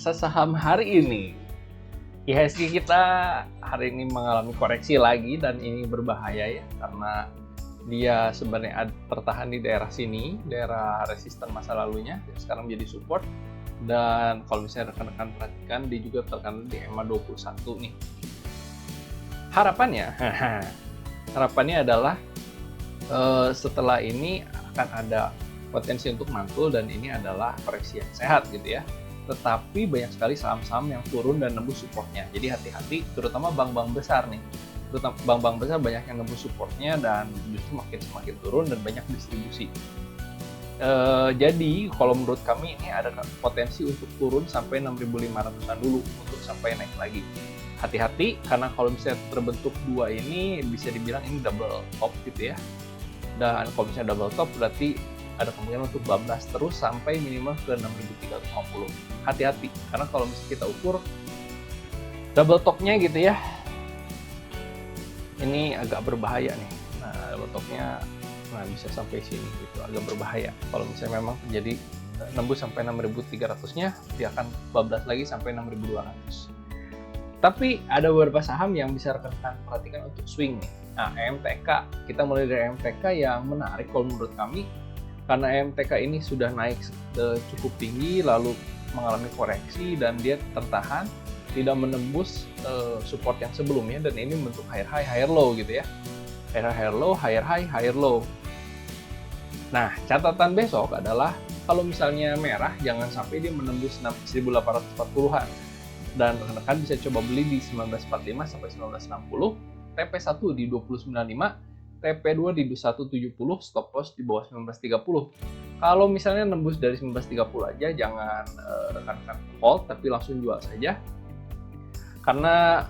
Bursa saham hari ini, IHSG kita hari ini mengalami koreksi lagi dan ini berbahaya ya, karena dia sebenarnya tertahan di daerah sini, daerah resisten masa lalunya, sekarang menjadi support. Dan kalau misalnya rekan-rekan perhatikan, dia juga terkena di EMA 21 nih. Harapannya adalah setelah ini akan ada potensi untuk mantul dan ini adalah koreksi yang sehat gitu ya. Tetapi banyak sekali saham-saham yang turun dan nembus supportnya. Jadi hati-hati, terutama bank-bank besar nih. Terutama bank-bank besar banyak yang nembus supportnya dan justru semakin turun dan banyak distribusi. Jadi kalau menurut kami ini ada potensi untuk turun sampai 6.500-an dulu untuk sampai naik lagi. Hati-hati karena kalau misalnya terbentuk dua ini bisa dibilang ini double top gitu ya. Dan kalau misalnya double top berarti ada kemungkinan untuk bablas terus sampai minimal ke 6.350. Hati-hati karena kalau misalnya kita ukur double topnya gitu ya, ini agak berbahaya nih. Nah, double topnya bisa sampai sini gitu, agak berbahaya. Kalau misalnya memang terjadi nembus sampai 6.300-nya, dia akan bablas lagi sampai 6.200. Tapi ada beberapa saham yang bisa rekan-rekan perhatikan untuk swing nih. Nah, EMTK, kita mulai dari EMTK yang menarik kalau menurut kami, karena EMTK ini sudah naik cukup tinggi, lalu mengalami koreksi dan dia tertahan, tidak menembus support yang sebelumnya, dan ini bentuk higher high, higher low gitu ya. Higher low, higher high, higher low. Nah, catatan besok adalah kalau misalnya merah, jangan sampai dia menembus 1.840-an. Dan rekan-rekan bisa coba beli di 1945 sampai 1960, TP1 di 295, TP2 di 170, stop loss di bawah 1930. Kalau misalnya nembus dari 1930 aja, jangan rekan-rekan hold, tapi langsung jual saja. Karena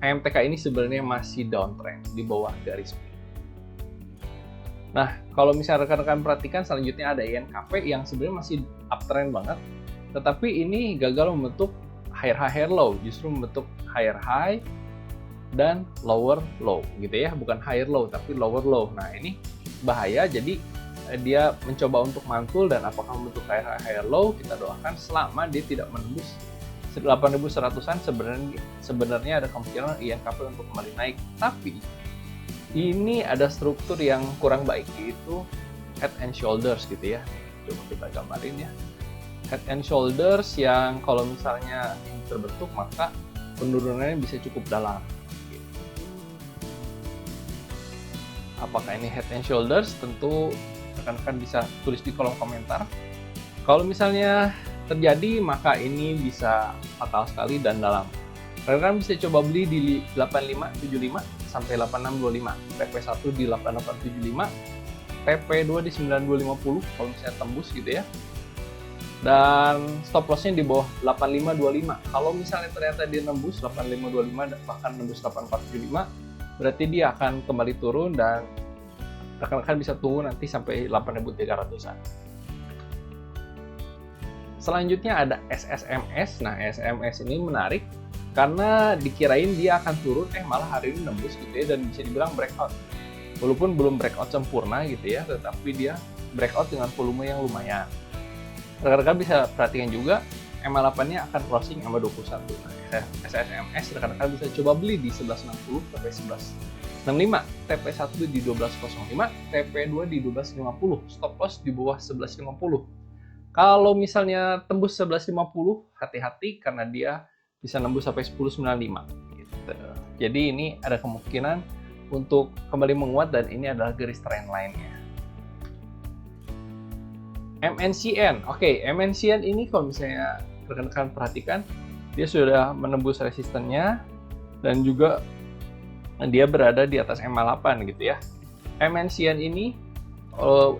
EMTK ini sebenarnya masih downtrend di bawah garis B. Nah, kalau misalnya rekan-rekan perhatikan, selanjutnya ada INKP yang sebenarnya masih uptrend banget, tetapi ini gagal membentuk higher high, higher low, justru membentuk higher high dan lower low gitu ya, bukan higher low tapi lower low. Nah, ini bahaya, jadi dia mencoba untuk mantul dan apakah membentuk higher high, higher low, kita doakan selama dia tidak menembus 8.100-an, sebenarnya ada kemungkinan INKP untuk kembali naik. Tapi ini ada struktur yang kurang baik, yaitu head and shoulders gitu ya. Coba kita gambarin ya. Head and shoulders yang kalau misalnya ini terbentuk, maka penurunannya bisa cukup dalam. Apakah ini head and shoulders? Tentu rekan-rekan bisa tulis di kolom komentar. Kalau misalnya terjadi, maka ini bisa fatal sekali dan dalam. Rekan-rekan bisa coba beli di 8575 sampai 8625, TP1 di 8875, TP2 di 9250 kalau misalnya tembus gitu ya. Dan stop lossnya di bawah 8525. Kalau misalnya ternyata dia nembus 8525 bahkan nembus 8475, berarti dia akan kembali turun dan rekan-rekan bisa tunggu nanti sampai 8.300-an. Selanjutnya ada SSMS. Nah, SSMS ini menarik karena dikirain dia akan turun, malah hari ini nembus gitu ya, dan bisa dibilang breakout. Walaupun belum breakout sempurna gitu ya, tetapi dia breakout dengan volume yang lumayan. Rekan-rekan bisa perhatikan juga MA8-nya akan crossing MA21. Nah, SSMS rekan-rekan bisa coba beli di 1160 sampai 1165, TP1 di 1205, TP2 di 1250, stop loss di bawah 1150. Kalau misalnya tembus 1150, hati-hati karena dia bisa nembus sampai 1095 gitu. Jadi ini ada kemungkinan untuk kembali menguat dan ini adalah garis trend line-nya. MNCN. Oke, MNCN ini kalau misalnya rekan-rekan perhatikan, dia sudah menembus resistennya dan juga dia berada di atas MA8 gitu ya. MNCN ini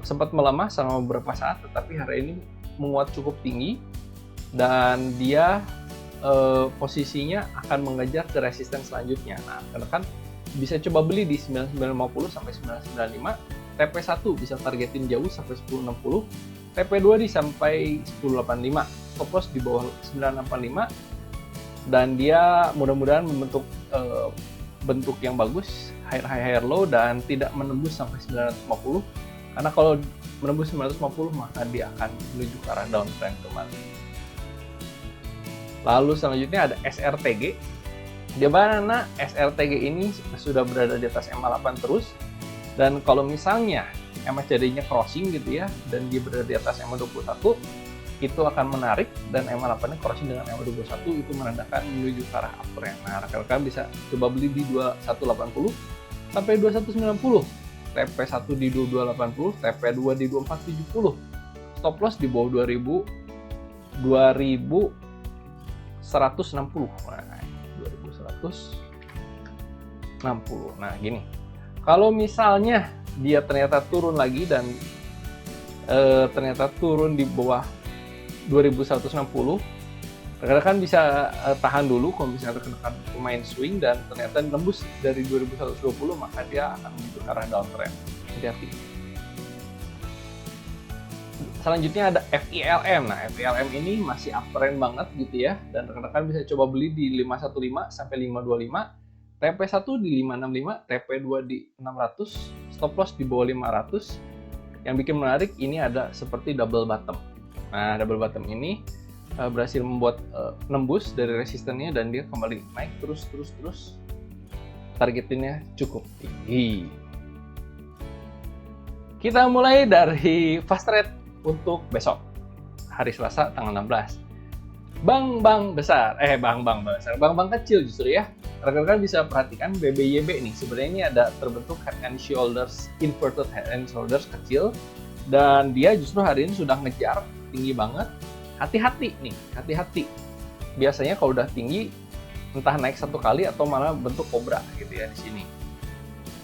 sempat melemah selama beberapa saat, tetapi hari ini menguat cukup tinggi dan dia posisinya akan mengejar ke resisten selanjutnya. Nah, rekan-rekan bisa coba beli di 9950 sampai 995, TP1 bisa targetin jauh sampai 1060, TP2 di sampai 1085, stop loss di bawah 985, dan dia mudah-mudahan membentuk bentuk yang bagus, higher high, higher low, dan tidak menembus sampai 950, karena kalau menembus 950 maka dia akan menuju ke arah downtrend kembali. Lalu selanjutnya ada SRTG. Di mana SRTG ini sudah berada di atas MA8 terus, dan kalau misalnya MACD-nya crossing gitu ya, dan dia berada di atas MA21, itu akan menarik, dan MA8-nya crossing dengan MA21, itu menandakan menuju ke arah uptrend. Nah, rekan-rekan bisa coba beli di 2180 sampai 2190, TP1 di 2280, TP2 di 2470, stop loss di bawah 2160. Nah, 2160. Nah, gini. Kalau misalnya dia ternyata turun lagi dan ternyata turun di bawah 2160, rekan-rekan bisa tahan dulu. Kalau misalnya rekan-rekan pemain swing dan ternyata nembus dari 2120, maka dia akan menuju ke arah downtrend. Hati-hati. Selanjutnya ada FILM. Nah, FILM ini masih uptrend banget gitu ya, dan rekan-rekan bisa coba beli di 515 sampai 525, TP1 di 565, TP2 di 600, stop loss di bawah 500. Yang bikin menarik ini ada seperti double bottom. Nah, double bottom ini berhasil membuat nembus dari resistennya, dan dia kembali naik terus. Targetinnya cukup tinggi. Kita mulai dari fast trade untuk besok, hari Selasa tanggal 16. Bank-bank besar, bank-bank kecil justru ya. Rekan-rekan bisa perhatikan BBYB nih, sebenarnya ini ada terbentuk head and shoulders, inverted head and shoulders kecil, dan dia justru hari ini sudah ngejar tinggi banget. Hati-hati nih, hati-hati. Biasanya kalau udah tinggi, entah naik satu kali atau malah bentuk kobra gitu ya di sini.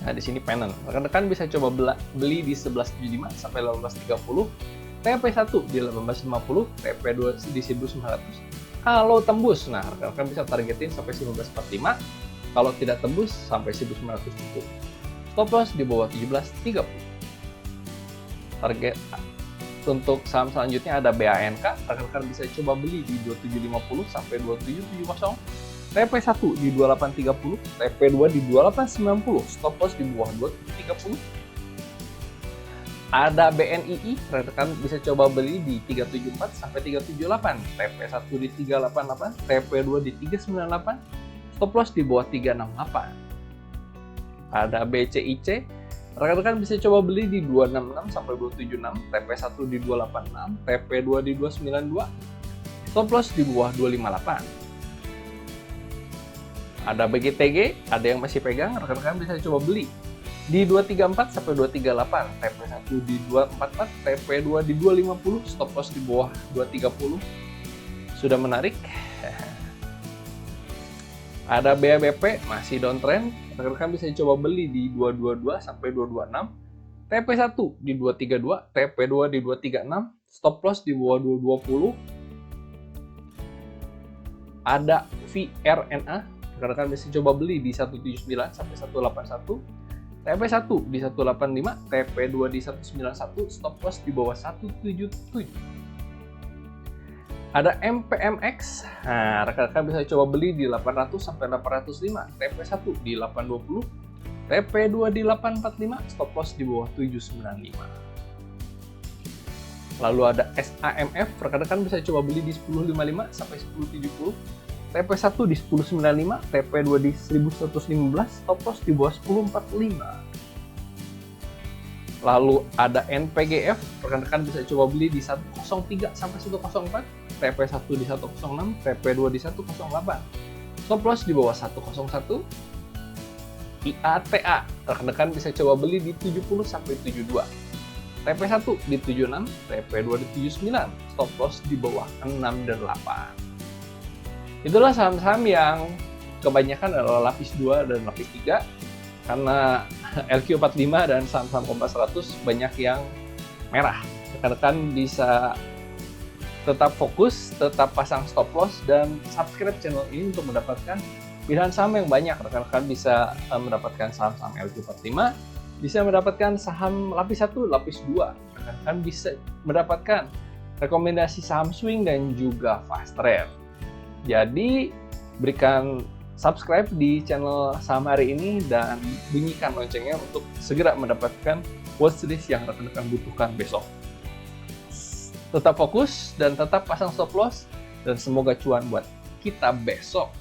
Nah, di sini pennant. Rekan-rekan bisa coba beli di 1175 sampai 1830. TP1 di 1850, TP2 di 1900. Kalau tembus, nah rekan-rekan bisa targetin sampai 1945. Kalau tidak tembus, sampai 1900 cukup. Stop loss di bawah 1730. Target untuk saham selanjutnya ada BANK. Rekan-rekan bisa coba beli di 2750 sampai 2770. TP1 di 2830, TP2 di 2890. Stop loss di bawah 2730. Ada BNII, rekan bisa coba beli di 374 sampai 378, TP1 di 388, TP2 di 398, stop loss di bawah 368. Ada BCIC, rekan-rekan bisa coba beli di 266 sampai 276, TP1 di 286, TP2 di 292, stop loss di bawah 258. Ada BGTG, ada yang masih pegang, rekan-rekan bisa coba beli di 234 sampai 238, TP1 di 244, TP2 di 250, stop loss di bawah 230. Sudah menarik. Ada BABP masih downtrend, rekan-rekan bisa coba beli di 222 sampai 226, TP1 di 232, TP2 di 236, stop loss di bawah 220. Ada VRNA, rekan-rekan bisa coba beli di 179 sampai 181. TP1 di 185, TP2 di 191, stop loss di bawah 177. Ada MPMX, nah rekan-rekan bisa coba beli di 800 sampai 805, TP1 di 820, TP2 di 845, stop loss di bawah 795. Lalu ada SAMF, rekan-rekan bisa coba beli di 1055 sampai 1070, TP1 di 1095, TP2 di 1115, stop loss di bawah 1045. Lalu ada NPGF, rekan-rekan bisa coba beli di 103 sampai 104, TP1 di 106, TP2 di 108, stop loss di bawah 101. IATA, rekan-rekan bisa coba beli di 70 sampai 72, TP1 di 76, TP2 di 79, stop loss di bawah 6 dan 8. Itulah saham-saham yang kebanyakan adalah lapis 2 dan lapis 3, karena LQ45 dan saham-saham Kompas 100 banyak yang merah. Rekan-rekan bisa tetap fokus, tetap pasang stop loss, dan subscribe channel ini untuk mendapatkan pilihan saham yang banyak. Rekan-rekan bisa mendapatkan saham-saham LQ45, bisa mendapatkan saham lapis 1, lapis 2. Rekan-rekan bisa mendapatkan rekomendasi saham swing dan juga fast trade. Jadi, berikan subscribe di channel saham hari ini dan bunyikan loncengnya untuk segera mendapatkan watchlist yang rekan-rekan butuhkan besok. Tetap fokus dan tetap pasang stop loss, dan semoga cuan buat kita besok.